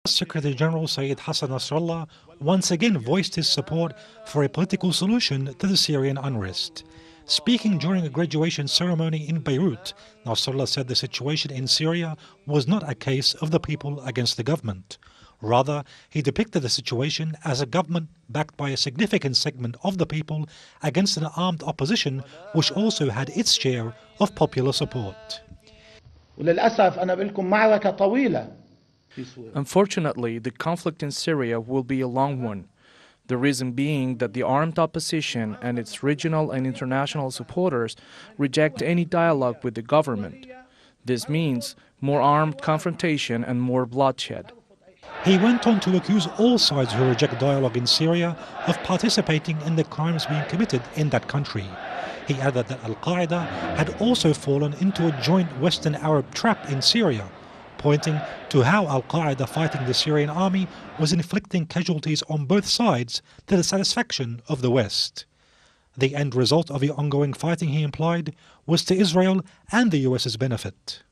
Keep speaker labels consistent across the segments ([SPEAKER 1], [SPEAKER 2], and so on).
[SPEAKER 1] Secretary General Sayyid Hassan Nasrallah once again voiced his support for a political solution to the Syrian unrest. Speaking during a graduation ceremony in Beirut, Nasrallah said the situation in Syria was not a case of the people against the government. Rather, he depicted the situation as a government backed by a significant segment of the people against an armed opposition which also had its share of popular support.
[SPEAKER 2] Unfortunately, the conflict in Syria will be a long one. The reason being that the armed opposition and its regional and international supporters reject any dialogue with the government. This means more armed confrontation and more bloodshed.
[SPEAKER 1] He went on to accuse all sides who reject dialogue in Syria of participating in the crimes being committed in that country. He added that Al-Qaeda had also fallen into a joint Western Arab trap in Syria, pointing to how Al-Qaeda fighting the Syrian army was inflicting casualties on both sides to the satisfaction of the West. The end result of the ongoing fighting, he implied, was to Israel and the US's benefit.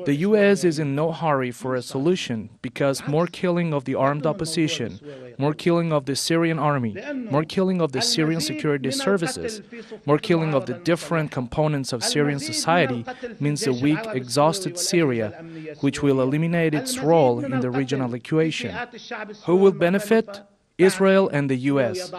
[SPEAKER 2] The U.S. is in no hurry for a solution because more killing of the armed opposition, more killing of the Syrian army, more killing of the Syrian security services, more killing of the different components of Syrian society means a weak, exhausted Syria, which will eliminate its role in the regional equation. Who will benefit? Israel and the U.S.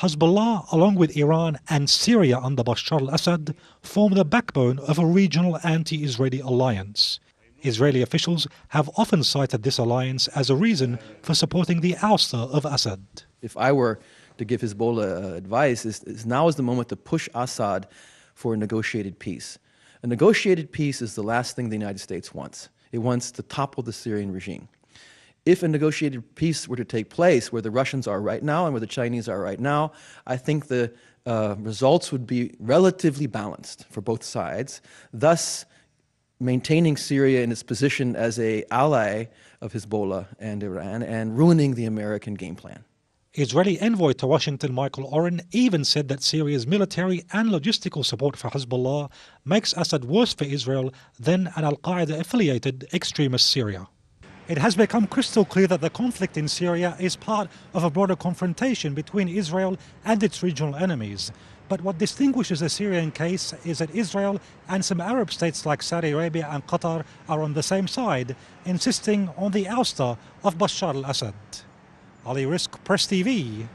[SPEAKER 1] Hezbollah, along with Iran and Syria under Bashar al-Assad, form the backbone of a regional anti-Israeli alliance. Israeli officials have often cited this alliance as a reason for supporting the ouster of Assad.
[SPEAKER 3] If I were to give Hezbollah advice, now is the moment to push Assad for a negotiated peace. A negotiated peace is the last thing the United States wants. It wants to topple the Syrian regime. If a negotiated peace were to take place where the Russians are right now and where the Chinese are right now, I think the results would be relatively balanced for both sides, thus maintaining Syria in its position as an ally of Hezbollah and Iran and ruining the American game plan.
[SPEAKER 1] Israeli envoy to Washington, Michael Oren, even said that Syria's military and logistical support for Hezbollah makes Assad worse for Israel than an al-Qaeda-affiliated extremist Syria. It has become crystal clear that the conflict in Syria is part of a broader confrontation between Israel and its regional enemies. But what distinguishes the Syrian case is that Israel and some Arab states like Saudi Arabia and Qatar are on the same side, insisting on the ouster of Bashar al-Assad. Ali Risk, Press TV,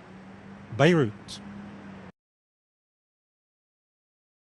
[SPEAKER 1] Beirut.